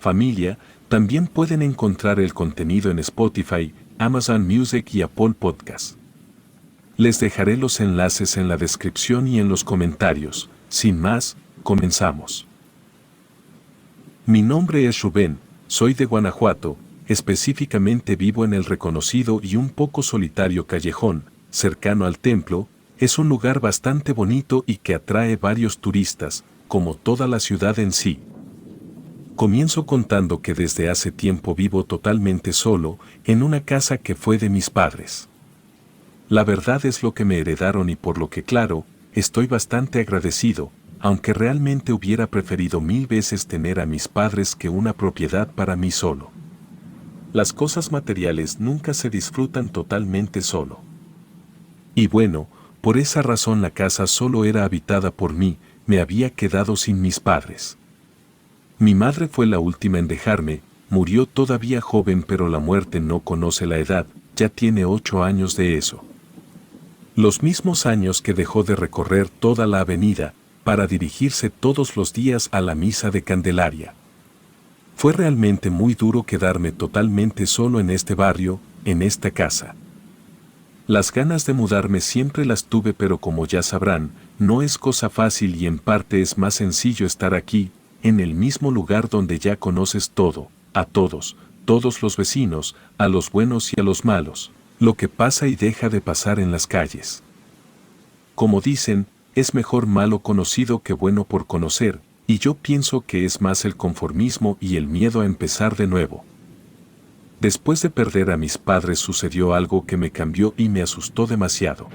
familia, también pueden encontrar el contenido en Spotify, Amazon Music y Apple Podcast. Les dejaré los enlaces en la descripción y en los comentarios. Sin más, comenzamos. Mi nombre es Rubén, soy de Guanajuato, específicamente vivo en el reconocido y un poco solitario callejón, cercano al templo. Es un lugar bastante bonito y que atrae varios turistas, como toda la ciudad en sí. Comienzo contando que desde hace tiempo vivo totalmente solo, en una casa que fue de mis padres. La verdad es lo que me heredaron y por lo que claro, estoy bastante agradecido, aunque realmente hubiera preferido 1000 veces tener a mis padres que una propiedad para mí solo. Las cosas materiales nunca se disfrutan totalmente solo. Y bueno, por esa razón la casa solo era habitada por mí, me había quedado sin mis padres. Mi madre fue la última en dejarme, murió todavía joven pero la muerte no conoce la edad, ya tiene 8 años de eso. Los mismos años que dejó de recorrer toda la avenida, para dirigirse todos los días a la misa de Candelaria. Fue realmente muy duro quedarme totalmente solo en este barrio, en esta casa. Las ganas de mudarme siempre las tuve pero como ya sabrán, no es cosa fácil y en parte es más sencillo estar aquí, en el mismo lugar donde ya conoces todo, a todos los vecinos, a los buenos y a los malos, lo que pasa y deja de pasar en las calles. Como dicen, es mejor malo conocido que bueno por conocer, y yo pienso que es más el conformismo y el miedo a empezar de nuevo. Después de perder a mis padres sucedió algo que me cambió y me asustó demasiado.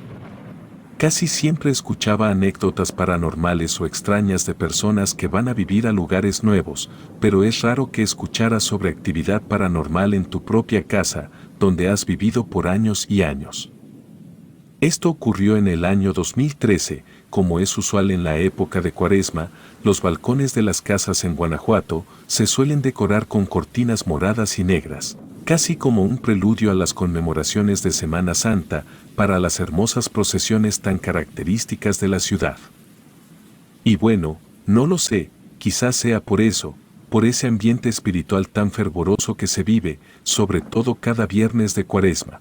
Casi siempre escuchaba anécdotas paranormales o extrañas de personas que van a vivir a lugares nuevos, pero es raro que escucharas sobre actividad paranormal en tu propia casa, donde has vivido por años y años. Esto ocurrió en el año 2013, como es usual en la época de Cuaresma, los balcones de las casas en Guanajuato se suelen decorar con cortinas moradas y negras, casi como un preludio a las conmemoraciones de Semana Santa, para las hermosas procesiones tan características de la ciudad. Y bueno, no lo sé, quizás sea por eso, por ese ambiente espiritual tan fervoroso que se vive, sobre todo cada viernes de Cuaresma.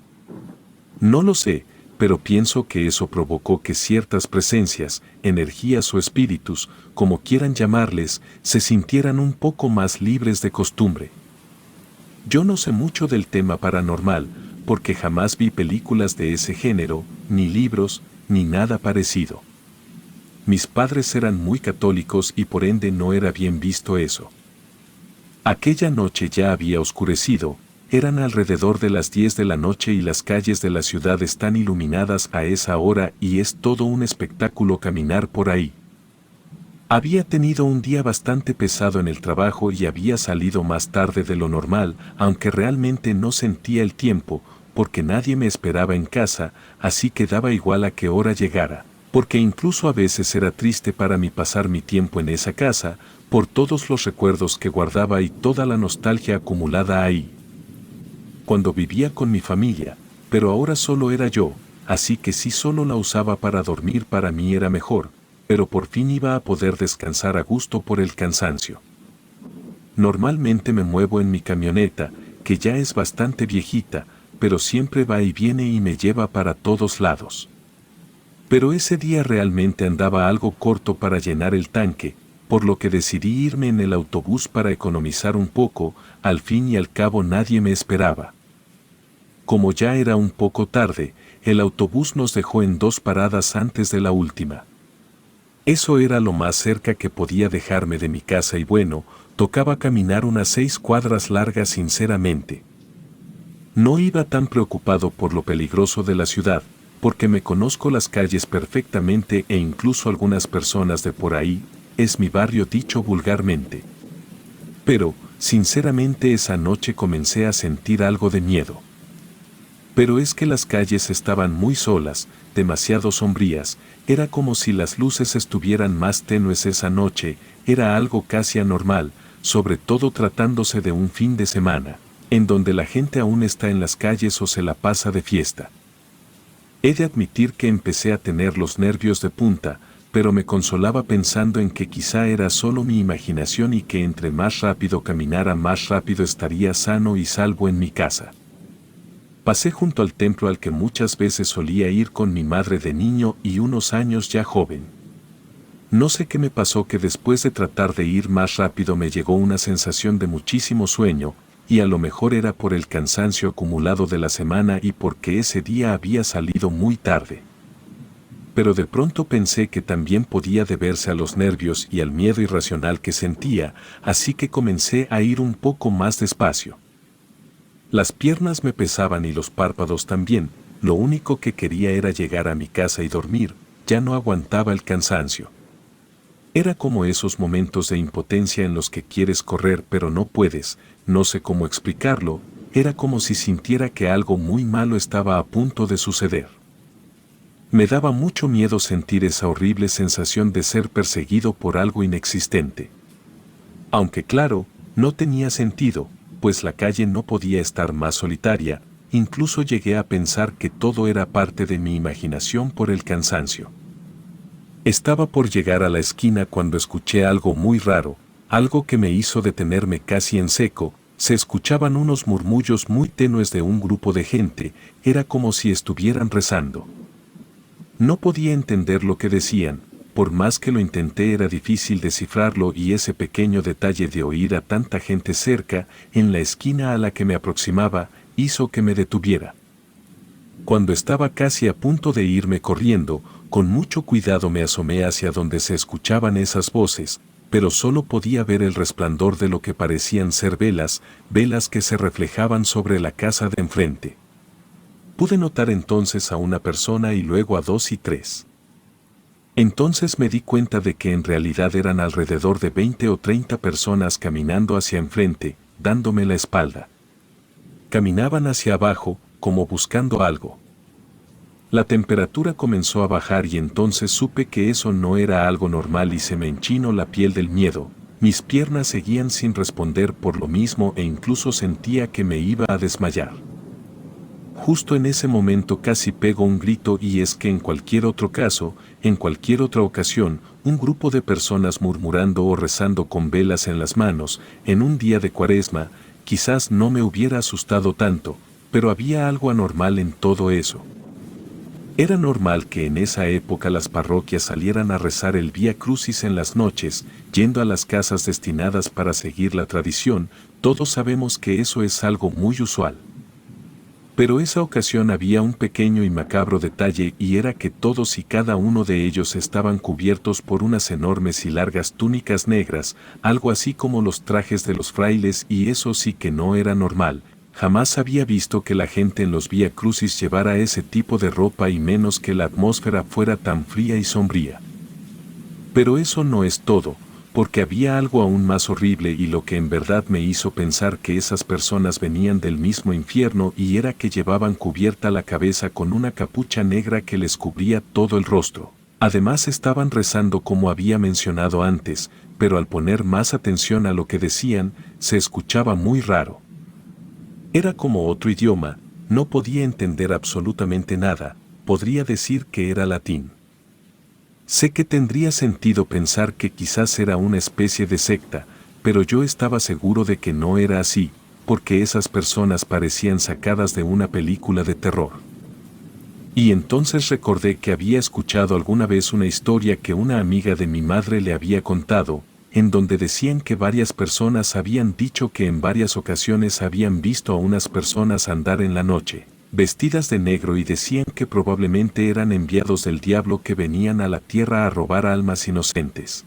No lo sé, pero pienso que eso provocó que ciertas presencias, energías o espíritus, como quieran llamarles, se sintieran un poco más libres de costumbre. Yo no sé mucho del tema paranormal, porque jamás vi películas de ese género, ni libros, ni nada parecido. Mis padres eran muy católicos y por ende no era bien visto eso. Aquella noche ya había oscurecido, eran alrededor de las 10 de la noche y las calles de la ciudad están iluminadas a esa hora y es todo un espectáculo caminar por ahí. Había tenido un día bastante pesado en el trabajo y había salido más tarde de lo normal, aunque realmente no sentía el tiempo, porque nadie me esperaba en casa, así que daba igual a qué hora llegara, porque incluso a veces era triste para mí pasar mi tiempo en esa casa, por todos los recuerdos que guardaba y toda la nostalgia acumulada ahí. Cuando vivía con mi familia, pero ahora solo era yo, así que si solo la usaba para dormir para mí era mejor, pero por fin iba a poder descansar a gusto por el cansancio. Normalmente me muevo en mi camioneta, que ya es bastante viejita, pero siempre va y viene y me lleva para todos lados. Pero ese día realmente andaba algo corto para llenar el tanque, por lo que decidí irme en el autobús para economizar un poco, al fin y al cabo nadie me esperaba. Como ya era un poco tarde, el autobús nos dejó en 2 paradas antes de la última. Eso era lo más cerca que podía dejarme de mi casa y bueno, tocaba caminar unas 6 cuadras largas sinceramente. No iba tan preocupado por lo peligroso de la ciudad, porque me conozco las calles perfectamente e incluso algunas personas de por ahí, es mi barrio dicho vulgarmente. Pero, sinceramente esa noche comencé a sentir algo de miedo. Pero es que las calles estaban muy solas, demasiado sombrías, era como si las luces estuvieran más tenues esa noche, era algo casi anormal, sobre todo tratándose de un fin de semana, en donde la gente aún está en las calles o se la pasa de fiesta. He de admitir que empecé a tener los nervios de punta, pero me consolaba pensando en que quizá era solo mi imaginación y que entre más rápido caminara más rápido estaría sano y salvo en mi casa. Pasé junto al templo al que muchas veces solía ir con mi madre de niño y unos años ya joven. No sé qué me pasó que después de tratar de ir más rápido me llegó una sensación de muchísimo sueño, y a lo mejor era por el cansancio acumulado de la semana y porque ese día había salido muy tarde. Pero de pronto pensé que también podía deberse a los nervios y al miedo irracional que sentía, así que comencé a ir un poco más despacio. Las piernas me pesaban y los párpados también, lo único que quería era llegar a mi casa y dormir, ya no aguantaba el cansancio. Era como esos momentos de impotencia en los que quieres correr pero no puedes, no sé cómo explicarlo, era como si sintiera que algo muy malo estaba a punto de suceder. Me daba mucho miedo sentir esa horrible sensación de ser perseguido por algo inexistente. Aunque claro, no tenía sentido, pues la calle no podía estar más solitaria, incluso llegué a pensar que todo era parte de mi imaginación por el cansancio. Estaba por llegar a la esquina cuando escuché algo muy raro, algo que me hizo detenerme casi en seco. Se escuchaban unos murmullos muy tenues de un grupo de gente, era como si estuvieran rezando. No podía entender lo que decían, por más que lo intenté era difícil descifrarlo y ese pequeño detalle de oír a tanta gente cerca, en la esquina a la que me aproximaba, hizo que me detuviera. Cuando estaba casi a punto de irme corriendo, con mucho cuidado me asomé hacia donde se escuchaban esas voces, pero solo podía ver el resplandor de lo que parecían ser velas que se reflejaban sobre la casa de enfrente. Pude notar entonces a una persona y luego a 2 y 3. Entonces me di cuenta de que en realidad eran alrededor de 20 o 30 personas caminando hacia enfrente, dándome la espalda. Caminaban hacia abajo, como buscando algo. La temperatura comenzó a bajar y entonces supe que eso no era algo normal y se me enchinó la piel del miedo. Mis piernas seguían sin responder por lo mismo e incluso sentía que me iba a desmayar. Justo en ese momento casi pego un grito y es que en cualquier otro caso, en cualquier otra ocasión, un grupo de personas murmurando o rezando con velas en las manos, en un día de Cuaresma, quizás no me hubiera asustado tanto, pero había algo anormal en todo eso. Era normal que en esa época las parroquias salieran a rezar el Vía Crucis en las noches, yendo a las casas destinadas para seguir la tradición, todos sabemos que eso es algo muy usual. Pero esa ocasión había un pequeño y macabro detalle y era que todos y cada uno de ellos estaban cubiertos por unas enormes y largas túnicas negras, algo así como los trajes de los frailes y eso sí que no era normal. Jamás había visto que la gente en los Vía Crucis llevara ese tipo de ropa y menos que la atmósfera fuera tan fría y sombría. Pero eso no es todo, porque había algo aún más horrible y lo que en verdad me hizo pensar que esas personas venían del mismo infierno y era que llevaban cubierta la cabeza con una capucha negra que les cubría todo el rostro. Además estaban rezando como había mencionado antes, pero al poner más atención a lo que decían, se escuchaba muy raro. Era como otro idioma, no podía entender absolutamente nada, podría decir que era latín. Sé que tendría sentido pensar que quizás era una especie de secta, pero yo estaba seguro de que no era así, porque esas personas parecían sacadas de una película de terror. Y entonces recordé que había escuchado alguna vez una historia que una amiga de mi madre le había contado, en donde decían que varias personas habían dicho que en varias ocasiones habían visto a unas personas andar en la noche, vestidas de negro y decían que probablemente eran enviados del diablo que venían a la tierra a robar almas inocentes.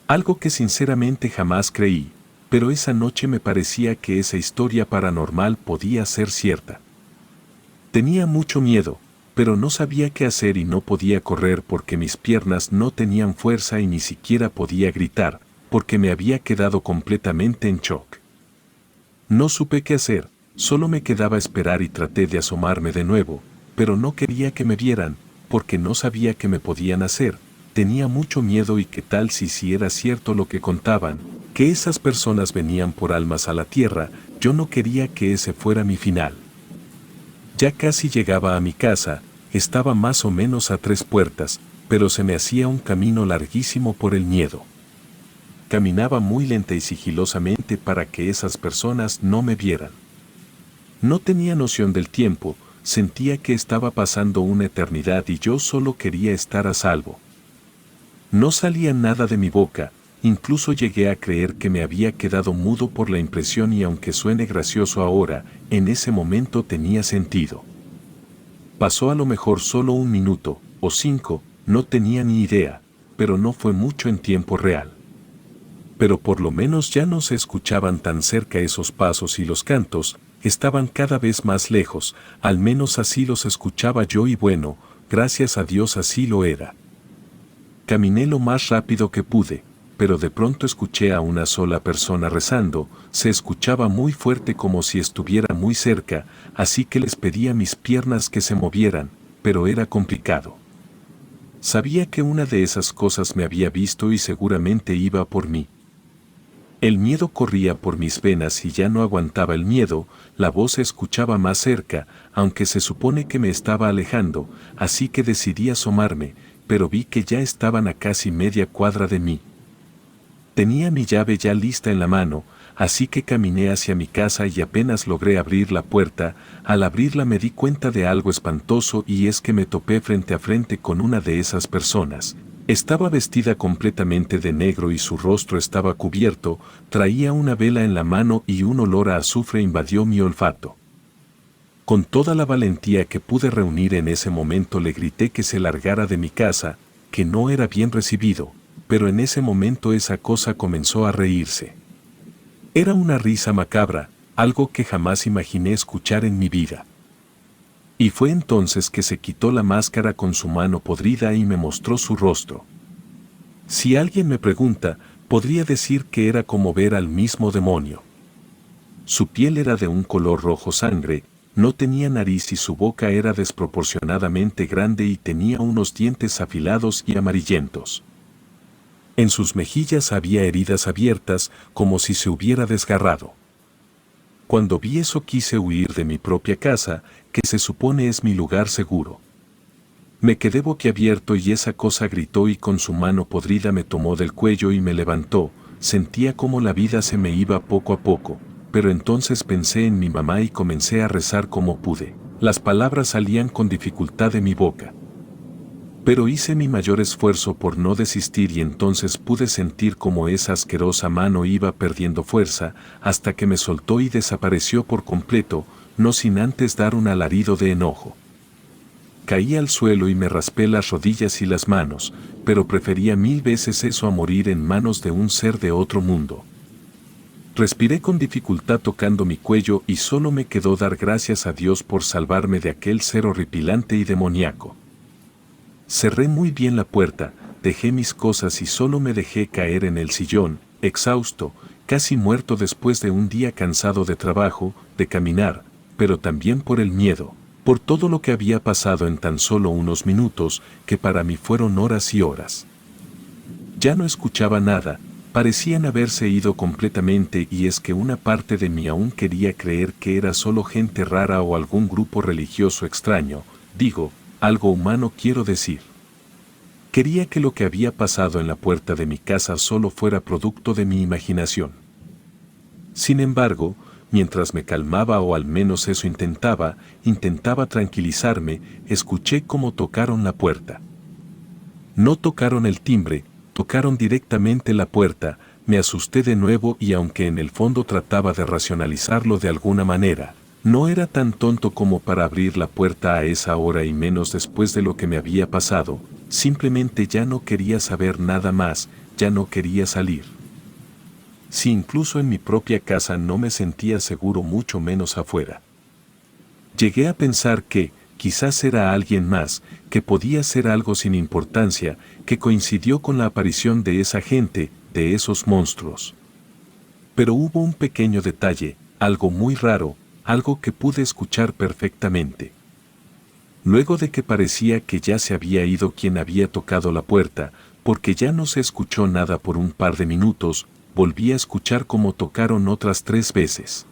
Algo que sinceramente jamás creí, pero esa noche me parecía que esa historia paranormal podía ser cierta. Tenía mucho miedo, pero no sabía qué hacer y no podía correr porque mis piernas no tenían fuerza y ni siquiera podía gritar, porque me había quedado completamente en shock. No supe qué hacer. Solo me quedaba esperar y traté de asomarme de nuevo, pero no quería que me vieran, porque no sabía qué me podían hacer. Tenía mucho miedo y qué tal si era cierto lo que contaban, que esas personas venían por almas a la tierra, yo no quería que ese fuera mi final. Ya casi llegaba a mi casa, estaba más o menos a 3 puertas, pero se me hacía un camino larguísimo por el miedo. Caminaba muy lenta y sigilosamente para que esas personas no me vieran. No tenía noción del tiempo, sentía que estaba pasando una eternidad y yo solo quería estar a salvo. No salía nada de mi boca, incluso llegué a creer que me había quedado mudo por la impresión y aunque suene gracioso ahora, en ese momento tenía sentido. Pasó a lo mejor solo 1 minuto, o 5, no tenía ni idea, pero no fue mucho en tiempo real. Pero por lo menos ya no se escuchaban tan cerca esos pasos y los cantos, estaban cada vez más lejos, al menos así los escuchaba yo y bueno, gracias a Dios así lo era. Caminé lo más rápido que pude, pero de pronto escuché a una sola persona rezando, se escuchaba muy fuerte como si estuviera muy cerca, así que les pedí a mis piernas que se movieran, pero era complicado. Sabía que una de esas cosas me había visto y seguramente iba por mí. El miedo corría por mis venas y ya no aguantaba el miedo, la voz se escuchaba más cerca, aunque se supone que me estaba alejando, así que decidí asomarme, pero vi que ya estaban a casi media cuadra de mí. Tenía mi llave ya lista en la mano, así que caminé hacia mi casa y apenas logré abrir la puerta, al abrirla me di cuenta de algo espantoso y es que me topé frente a frente con una de esas personas. Estaba vestida completamente de negro y su rostro estaba cubierto, traía una vela en la mano y un olor a azufre invadió mi olfato. Con toda la valentía que pude reunir en ese momento le grité que se largara de mi casa, que no era bien recibido, pero en ese momento esa cosa comenzó a reírse. Era una risa macabra, algo que jamás imaginé escuchar en mi vida. Y fue entonces que se quitó la máscara con su mano podrida y me mostró su rostro. Si alguien me pregunta, podría decir que era como ver al mismo demonio. Su piel era de un color rojo sangre, no tenía nariz y su boca era desproporcionadamente grande y tenía unos dientes afilados y amarillentos. En sus mejillas había heridas abiertas, como si se hubiera desgarrado. Cuando vi eso quise huir de mi propia casa, que se supone es mi lugar seguro. Me quedé boquiabierto y esa cosa gritó y con su mano podrida me tomó del cuello y me levantó, sentía como la vida se me iba poco a poco, pero entonces pensé en mi mamá y comencé a rezar como pude. Las palabras salían con dificultad de mi boca. Pero hice mi mayor esfuerzo por no desistir y entonces pude sentir como esa asquerosa mano iba perdiendo fuerza, hasta que me soltó y desapareció por completo, no sin antes dar un alarido de enojo. Caí al suelo y me raspé las rodillas y las manos, pero prefería 1000 veces eso a morir en manos de un ser de otro mundo. Respiré con dificultad tocando mi cuello y solo me quedó dar gracias a Dios por salvarme de aquel ser horripilante y demoníaco. Cerré muy bien la puerta, dejé mis cosas y solo me dejé caer en el sillón, exhausto, casi muerto después de un día cansado de trabajo, de caminar, pero también por el miedo, por todo lo que había pasado en tan solo unos minutos, que para mí fueron horas y horas. Ya no escuchaba nada, parecían haberse ido completamente y es que una parte de mí aún quería creer que era solo gente rara o algún grupo religioso extraño, digo, algo humano quiero decir. Quería que lo que había pasado en la puerta de mi casa solo fuera producto de mi imaginación. Sin embargo, mientras me calmaba o al menos eso intentaba tranquilizarme, escuché cómo tocaron la puerta. No tocaron el timbre, tocaron directamente la puerta, me asusté de nuevo y aunque en el fondo trataba de racionalizarlo de alguna manera, no era tan tonto como para abrir la puerta a esa hora y menos después de lo que me había pasado, simplemente ya no quería saber nada más, ya no quería salir. Si incluso en mi propia casa no me sentía seguro mucho menos afuera. Llegué a pensar que, quizás era alguien más, que podía ser algo sin importancia, que coincidió con la aparición de esa gente, de esos monstruos. Pero hubo un pequeño detalle, algo muy raro, algo que pude escuchar perfectamente. Luego de que parecía que ya se había ido quien había tocado la puerta, porque ya no se escuchó nada por un par de minutos, volví a escuchar cómo tocaron otras 3 veces.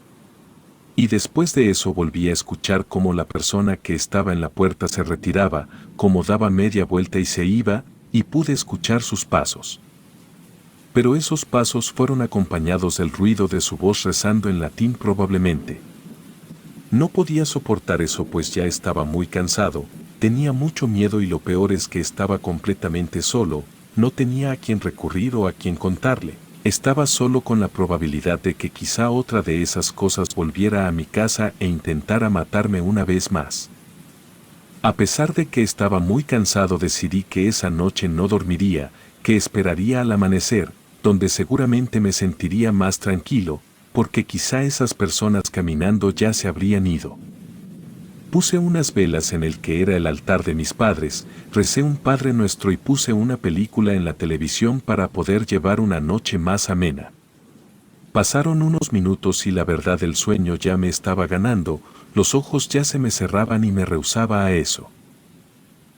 Y después de eso volví a escuchar cómo la persona que estaba en la puerta se retiraba, cómo daba media vuelta y se iba, y pude escuchar sus pasos. Pero esos pasos fueron acompañados del ruido de su voz rezando en latín probablemente. No podía soportar eso pues ya estaba muy cansado, tenía mucho miedo y lo peor es que estaba completamente solo, no tenía a quien recurrir o a quien contarle. Estaba solo con la probabilidad de que quizá otra de esas cosas volviera a mi casa e intentara matarme una vez más. A pesar de que estaba muy cansado decidí que esa noche no dormiría, que esperaría al amanecer, donde seguramente me sentiría más tranquilo, porque quizá esas personas caminando ya se habrían ido. Puse unas velas en el que era el altar de mis padres, recé un Padre Nuestro y puse una película en la televisión para poder llevar una noche más amena. Pasaron unos minutos y la verdad el sueño ya me estaba ganando, los ojos ya se me cerraban y me rehusaba a eso.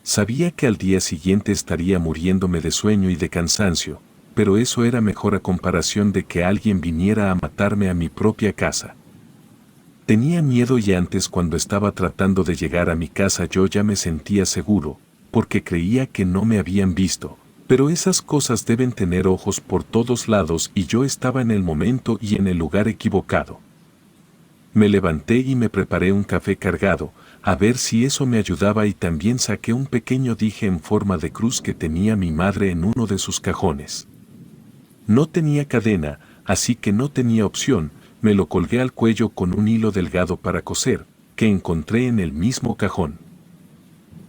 Sabía que al día siguiente estaría muriéndome de sueño y de cansancio, pero eso era mejor a comparación de que alguien viniera a matarme a mi propia casa. Tenía miedo y antes cuando estaba tratando de llegar a mi casa yo ya me sentía seguro, porque creía que no me habían visto, pero esas cosas deben tener ojos por todos lados y yo estaba en el momento y en el lugar equivocado. Me levanté y me preparé un café cargado, a ver si eso me ayudaba y también saqué un pequeño dije en forma de cruz que tenía mi madre en uno de sus cajones. No tenía cadena, así que no tenía opción, me lo colgué al cuello con un hilo delgado para coser, que encontré en el mismo cajón.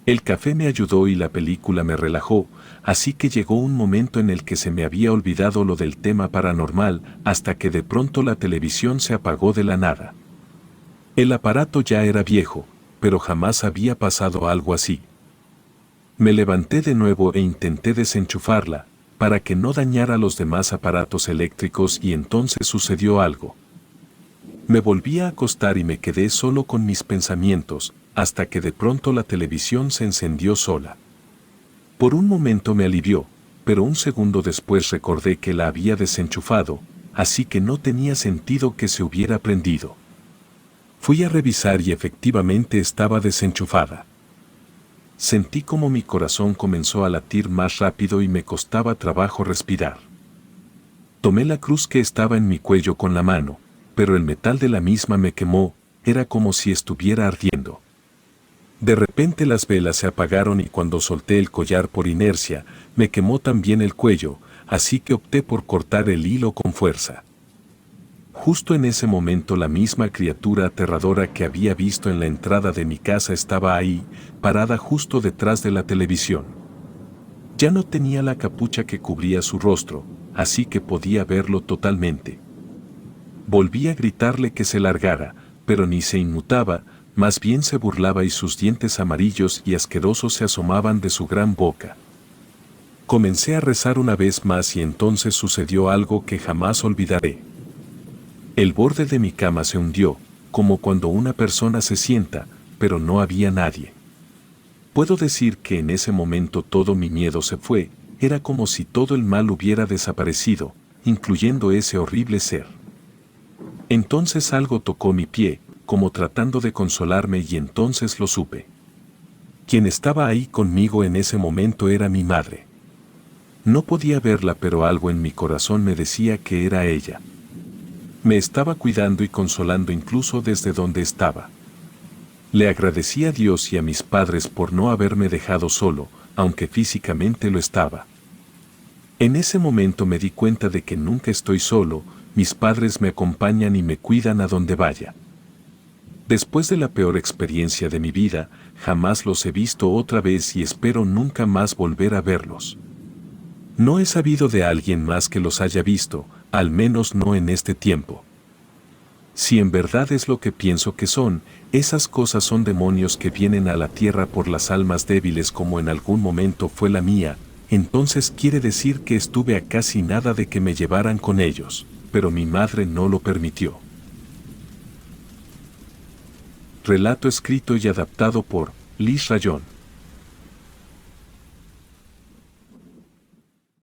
El café me ayudó y la película me relajó, así que llegó un momento en el que se me había olvidado lo del tema paranormal, hasta que de pronto la televisión se apagó de la nada. El aparato ya era viejo, pero jamás había pasado algo así. Me levanté de nuevo e intenté desenchufarla, para que no dañara los demás aparatos eléctricos y entonces sucedió algo. Me volví a acostar y me quedé solo con mis pensamientos, hasta que de pronto la televisión se encendió sola. Por un momento me alivió, pero un segundo después recordé que la había desenchufado, así que no tenía sentido que se hubiera prendido. Fui a revisar y efectivamente estaba desenchufada. Sentí como mi corazón comenzó a latir más rápido y me costaba trabajo respirar. Tomé la cruz que estaba en mi cuello con la mano, pero el metal de la misma me quemó, era como si estuviera ardiendo. De repente las velas se apagaron y cuando solté el collar por inercia, me quemó también el cuello, así que opté por cortar el hilo con fuerza. Justo en ese momento la misma criatura aterradora que había visto en la entrada de mi casa estaba ahí, parada justo detrás de la televisión. Ya no tenía la capucha que cubría su rostro, así que podía verlo totalmente. Volví a gritarle que se largara, pero ni se inmutaba, más bien se burlaba y sus dientes amarillos y asquerosos se asomaban de su gran boca. Comencé a rezar una vez más y entonces sucedió algo que jamás olvidaré. El borde de mi cama se hundió, como cuando una persona se sienta, pero no había nadie. Puedo decir que en ese momento todo mi miedo se fue, era como si todo el mal hubiera desaparecido, incluyendo ese horrible ser. Entonces algo tocó mi pie, como tratando de consolarme y entonces lo supe. Quien estaba ahí conmigo en ese momento era mi madre. No podía verla pero algo en mi corazón me decía que era ella. Me estaba cuidando y consolando incluso desde donde estaba. Le agradecí a Dios y a mis padres por no haberme dejado solo, aunque físicamente lo estaba. En ese momento me di cuenta de que nunca estoy solo, mis padres me acompañan y me cuidan a donde vaya. Después de la peor experiencia de mi vida, jamás los he visto otra vez y espero nunca más volver a verlos. No he sabido de alguien más que los haya visto, al menos no en este tiempo. Si en verdad es lo que pienso que son, esas cosas son demonios que vienen a la tierra por las almas débiles como en algún momento fue la mía, entonces quiere decir que estuve a casi nada de que me llevaran con ellos, pero mi madre no lo permitió. Relato escrito y adaptado por Liz Rayón.